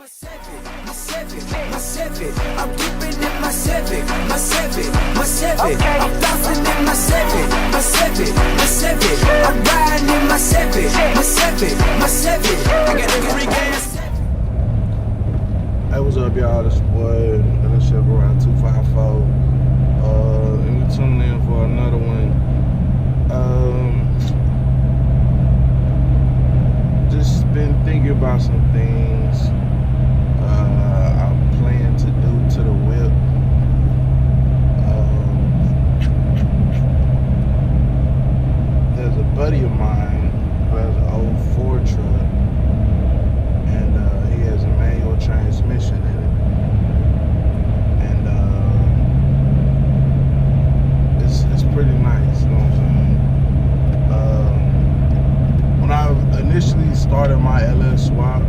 I'm keeping it my Civic. I'm bouncing in my Civic. I'm riding in my Civic. I got a good gas. Hey, what's up, y'all? This boy, and this shit around 254. And we tuning in for another one. Just been thinking about some things I plan to do to the whip. There's a buddy of mine who has an old Ford truck, and he has a manual transmission in it, and it's pretty nice, you know what I'm saying? When I initially started my LS swap,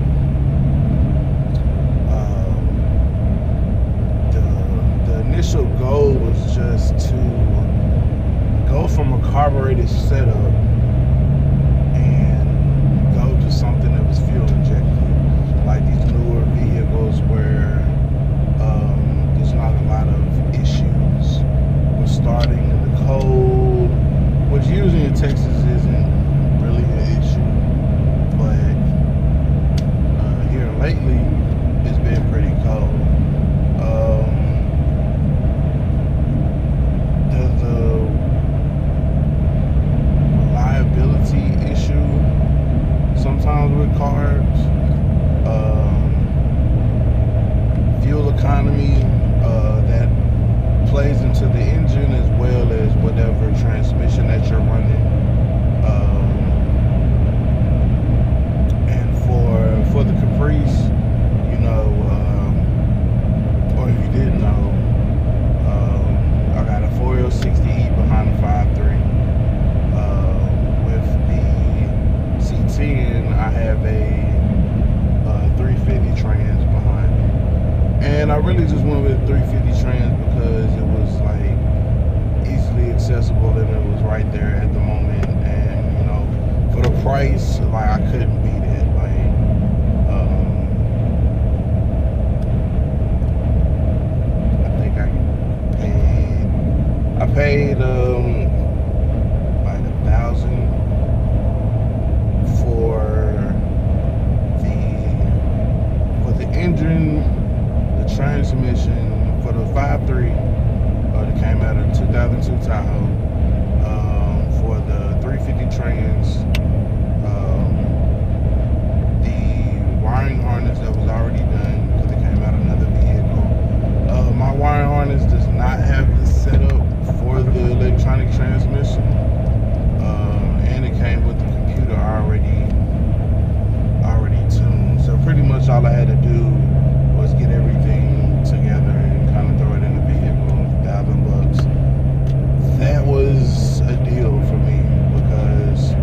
the initial goal was just to go from a carbureted setup and go to something that was fuel injected, like these newer vehicles where there's not a lot of issues with starting in the cold, which usually in Texas isn't really an issue, but here lately it's been pretty cold. There's a reliability issue sometimes with cars. Fuel economy that plays into the engine as well as whatever transmission that you're running. And for the Caprice, you know, or if you didn't know, I got a 4L60E behind the 5.3. With the C10, I have a 350 trans behind it. And I really just went with 350 trans because it was like easily accessible and it was right there at the moment. And you know, for the price, like I couldn't beat it. I paid like $1,000 for the engine, the transmission for the 5.3 that came out of 2002 Tahoe. For the 350 trans, the wiring harness that was already done because it came out of another vehicle. My wiring harness does not have the setup for the electronic transmission, and it came with the computer already tuned. So pretty much all I had to do was get everything together and kind of throw it in the vehicle. $1,000. That was a deal for me because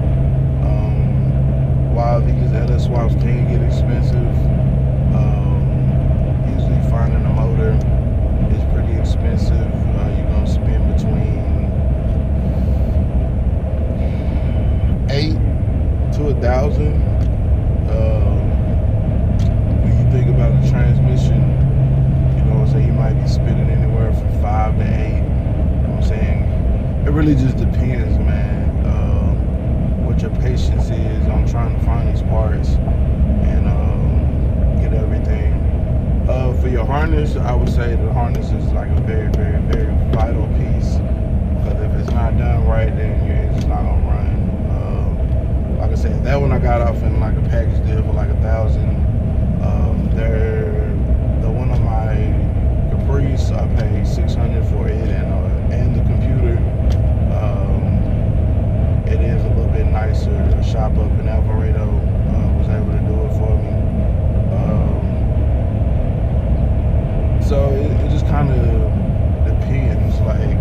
while these LS swaps can get expensive, usually finding a motor is pretty expensive. You're gonna spend between $800 to $1,000. When you think about the transmission, you know what I'm saying, you might be spending anywhere from $500 to $800. You know what I'm saying? It really just depends, man. What your patience is on trying to find these parts and get everything. For your harness, I would say the harness is like a very, very, very vital piece, because if it's not done right, then your engine's not gonna run. Like I said, that one I got off in like a package deal for like $1,000. The one of my Caprice, I paid $600 for it, and the computer. It is a little bit nicer. A shop up in Alvarado was able to do it for me. So it just kind of depends. Like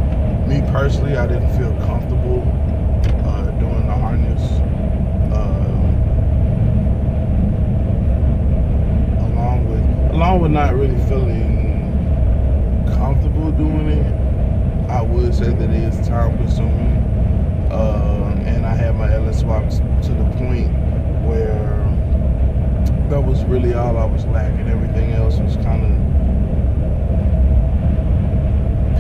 me personally, I didn't feel comfortable doing the harness. Along with not really feeling comfortable doing it, I would say that it is time consuming. And I have my LS swaps to the point where that was really all I was lacking. Everything else was kind of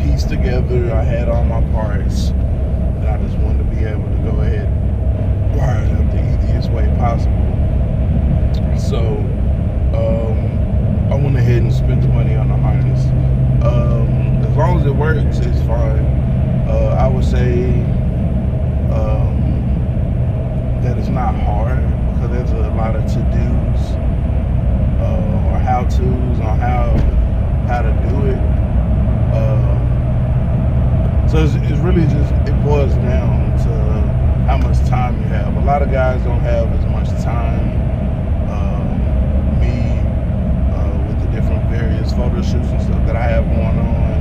pieced together. I had all my parts, and I just wanted to be able to go ahead and wire it up the easiest way possible. So I went ahead and spent the money on the harness. As long as it works, it's fine. I would say that it's not hard, because there's a lot of to-dos or how-tos on how to do it. So it's really just, it boils down to how much time you have. A lot of guys don't have as much time. With the different various photo shoots and stuff that I have going on,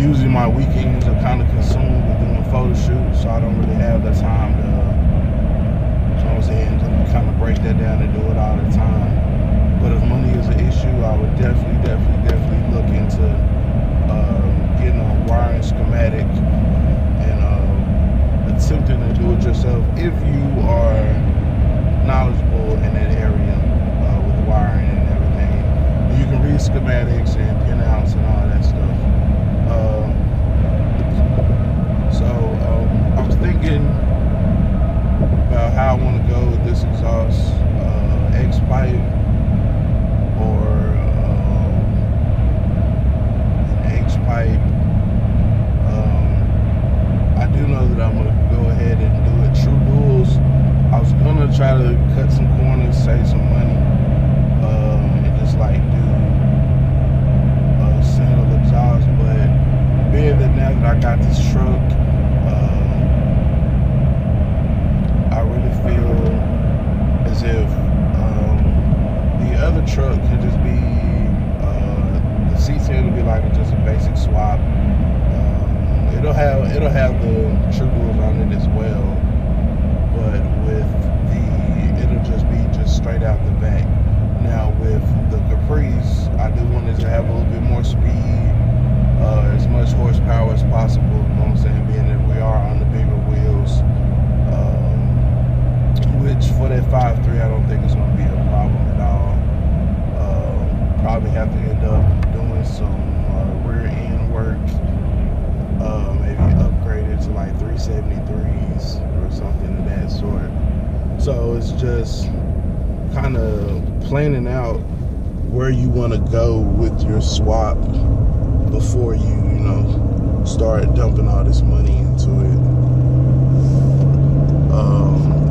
usually my weekends are kind of consumed with doing photo shoots, so I don't really have the time to, to kind of break that down and do it all the time. But if money is an issue, I would definitely look into getting a wiring schematic and attempting to do it yourself if you are knowledgeable in that area with wiring and everything. You can read schematics and pinouts and all that stuff. So I was thinking about how I want to go with this exhaust, X-pipe or an H-pipe. I do know that I'm going to go ahead and do it true duals. I was going to try to cut some corners, save some money, and just like do a single exhaust. But being that now that I got this truck, I really feel as if the other truck can just be, the C10 will be like just a basic swap. It'll have the true duals on it as well, but it'll just be straight out the back. Now with the Caprice, I do want it to have a little bit more speed, as much horsepower as possible, you know what I'm saying, being that we are on the bigger wheels, which for that 5.3 I don't think it's going to be a problem at all. Probably have to end up doing some rear end work, maybe upgrade it to like 373s or something of that sort. So it's just kind of planning out where you want to go with your swap before you start dumping all this money into it.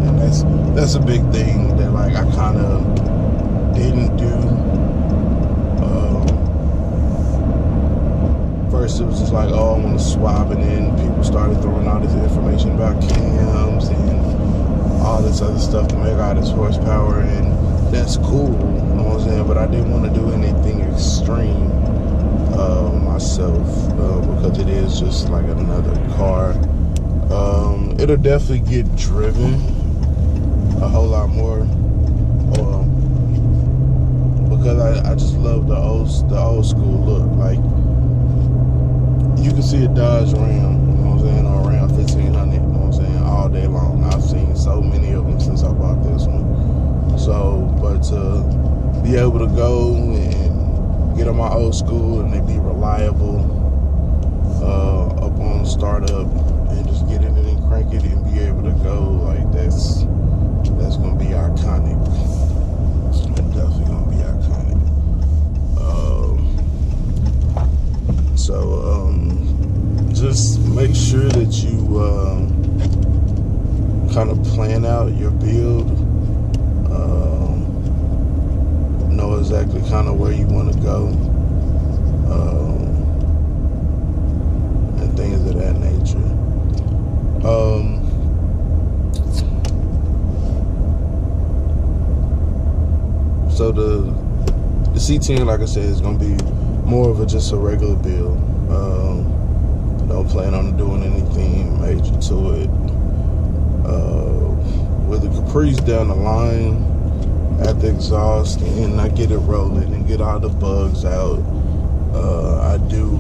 And that's a big thing that like I kind of didn't do. First it was just like, oh, I want to swap, and then people started throwing all this information about cams and all this other stuff to make all this horsepower, and that's cool, you know what I'm saying, but I didn't want to do anything extreme myself, because it is just like another car. It'll definitely get driven a whole lot more, because I just love the old school look. Like, you can see a Dodge Ram, you know what I'm saying, or Ram 1500, you know what I'm saying, all day long. I've seen so many of them since I bought this one. So, but to be able to go and get on my old school and they be reliable up on startup, and just get in it and crank it and be able to go, like, that's gonna be iconic. It's definitely gonna be iconic. So just make sure that you kind of plan out your build, know exactly kind of where you want to go, and things of that nature. So the C10, like I said, is going to be more of just a regular build. Don't plan on doing anything major to it. With the Caprice down the line, at the exhaust, and I get it rolling and get all the bugs out, I do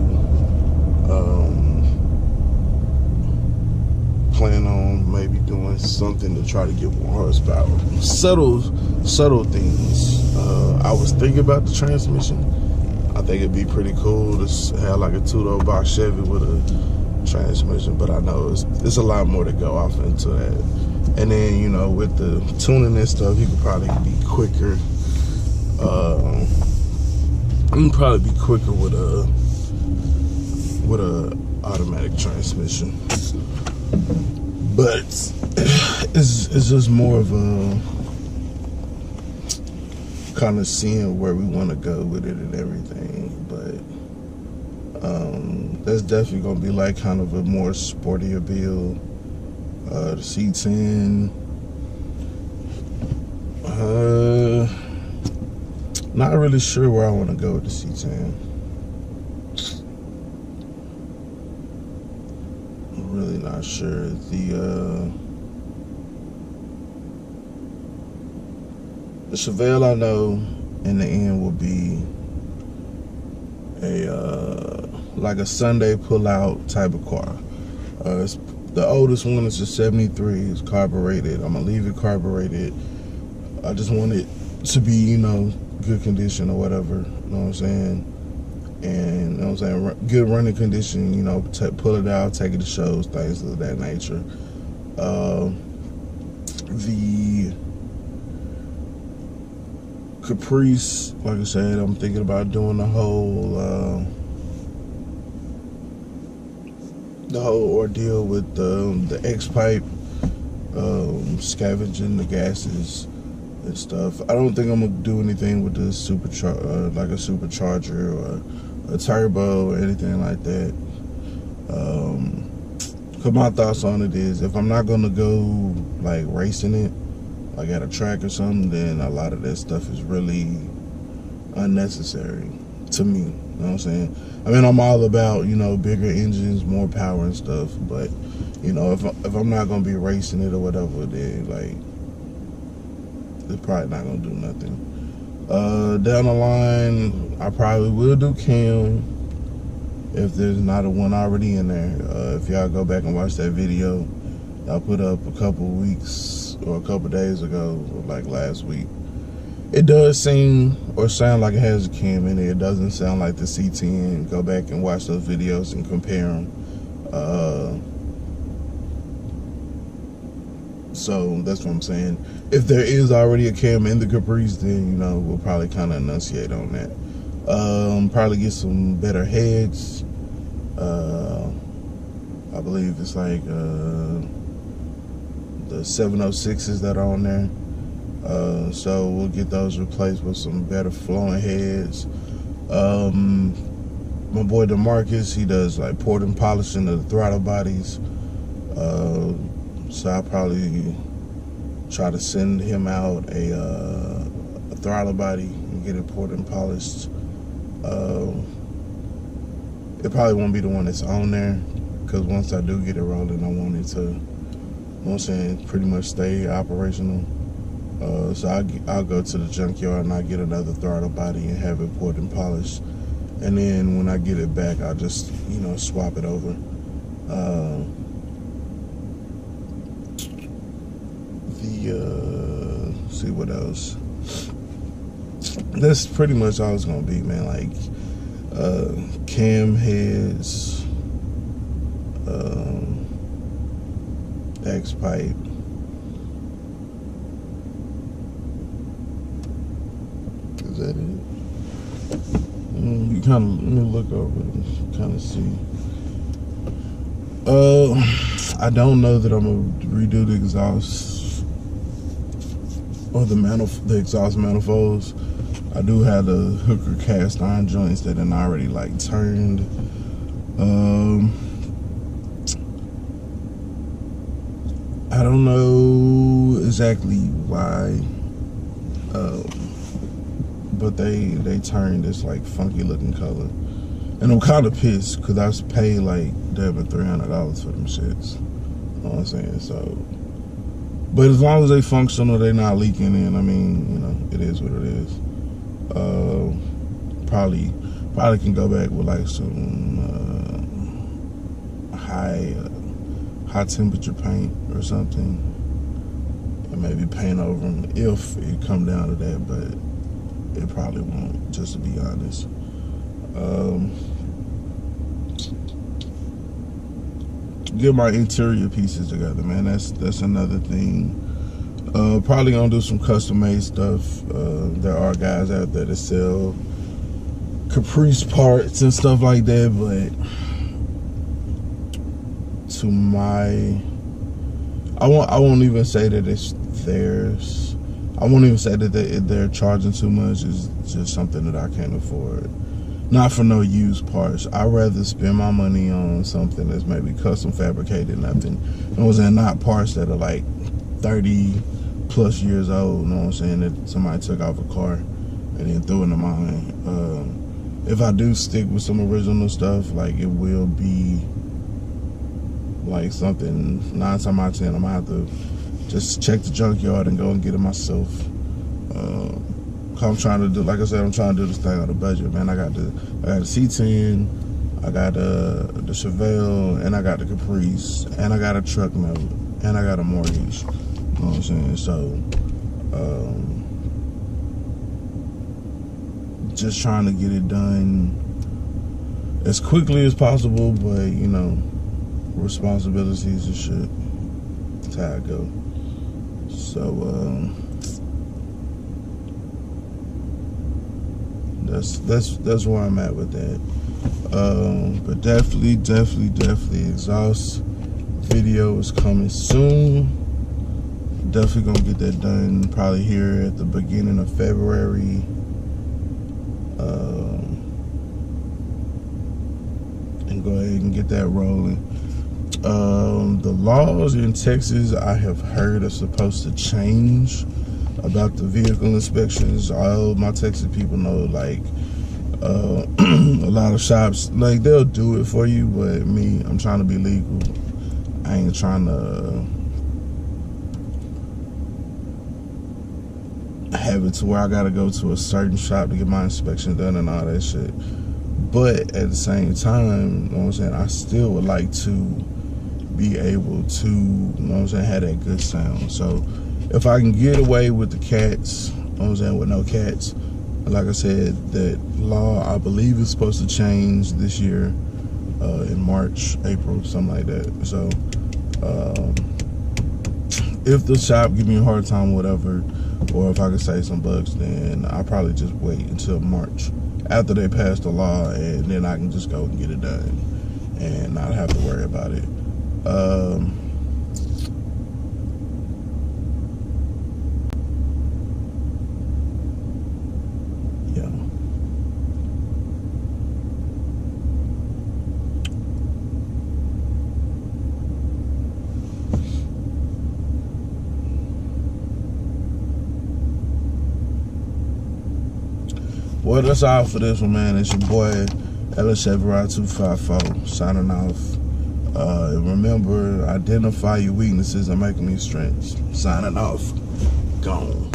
plan on maybe doing something to try to get more horsepower. Subtle things. I was thinking about the transmission. I think it'd be pretty cool to have like a two-door box Chevy with a transmission, but I know it's a lot more to go off into that. And then, you know, with the tuning and stuff, you could probably be quicker. I'm probably be quicker with a automatic transmission, but it's just more of a kind of seeing where we want to go with it and everything. But that's definitely gonna be like kind of a more sportier build. The C10, not really sure where I want to go with the C10. I'm really not sure. The Chevelle I know in the end will be like a Sunday pull-out type of car. The oldest one is a 73. It's carbureted. I'm gonna leave it carbureted. I just want it to be, you know, good condition or whatever. You know what I'm saying? And you know what I'm saying, good running condition. You know, pull it out, take it to shows, things of that nature. The Caprice, like I said, I'm thinking about doing the whole ordeal with the X-pipe, scavenging the gases and stuff. I don't think I'm gonna do anything with the like a supercharger or a turbo or anything like that. Cause my thoughts on it is, if I'm not gonna go like racing it, like at a track or something, then a lot of that stuff is really unnecessary to me. You know what I'm saying? I mean, I'm all about, you know, bigger engines, more power and stuff, but you know, if I'm not gonna be racing it or whatever, then like it's probably not gonna do nothing. Down the line, I probably will do cam if there's not a one already in there. If y'all go back and watch that video I put up a couple weeks or a couple days ago, like last week, it does seem or sound like it has a cam in it. It doesn't sound like the C10. Go back and watch those videos and compare them. So that's what I'm saying. If there is already a cam in the Caprice, then, you know, we'll probably kind of enunciate on that. Probably get some better heads. I believe it's like the 706s that are on there. So we'll get those replaced with some better flowing heads. My boy DeMarcus, he does like port and polishing of the throttle bodies. So I'll probably try to send him out a throttle body and get it poured and polished. It probably won't be the one that's on there, because once I do get it rolling, I want it to, you know what I'm saying, pretty much stay operational. So I'll go to the junkyard and I'll get another throttle body and have it poured and polished. And then when I get it back, I'll just, you know, swap it over. See what else. That's pretty much all it's gonna be, man. Like cam heads, X-pipe. Is that it? You kind of, let me look over and kind of see. I don't know that I'm gonna redo the exhaust or the exhaust manifolds. I do have the hooker cast iron joints that are already like turned. I don't know exactly why, but they turned this like funky looking color, and I'm kind of pissed because I was paid like damn $300 for them shits. You know what I'm saying? So, but as long as they functional, they're not leaking in. I mean, you know, it is what it is. Probably can go back with like some high high temperature paint or something, and maybe paint over them if it come down to that, but it probably won't, just to be honest. Get my interior pieces together, man. That's another thing. Probably gonna do some custom made stuff. There are guys out there that sell Caprice parts and stuff like that, but to my, I won't even say that it's theirs. I won't even say that they're charging too much. It's just something that I can't afford. Not for no used parts. I'd rather spend my money on something that's maybe custom fabricated, nothing. You know what I'm saying? Not parts that are like 30 plus years old, you know what I'm saying, that somebody took off a car and then threw into mine. If I do stick with some original stuff, like, it will be like something 9 times out of 10 I'm gonna have to just check the junkyard and go and get it myself. I'm trying to do, like I said, I'm trying to do this thing on a budget, man. I got the C10, I got the Chevelle, and I got the Caprice, and I got a truck note, and I got a mortgage. You know what I'm saying? So, just trying to get it done as quickly as possible, but, you know, responsibilities and shit. That's how I go. So, that's where I'm at with that. But definitely exhaust video is coming soon. Definitely gonna get that done probably here at the beginning of February. And go ahead and get that rolling. The laws in Texas, I have heard, are supposed to change about the vehicle inspections. All my Texas people know, like, a lot of shops, like, they'll do it for you, but me, I'm trying to be legal. I ain't trying to have it to where I gotta go to a certain shop to get my inspection done and all that shit. But at the same time, you know what I'm saying, I still would like to be able to, you know what I'm saying, have that good sound. So if I can get away with the cats, you know what I'm saying, with no cats, like I said, that law, I believe, is supposed to change this year, in March, April, something like that. So if the shop give me a hard time, whatever, or if I can say some bugs, then I'll probably just wait until March after they pass the law, and then I can just go and get it done and not have to worry about it. Yeah. Well, that's all for this one, man. It's your boy, LSChevrolet254, signing off. Remember, identify your weaknesses and make them your strengths. Signing off. Gone.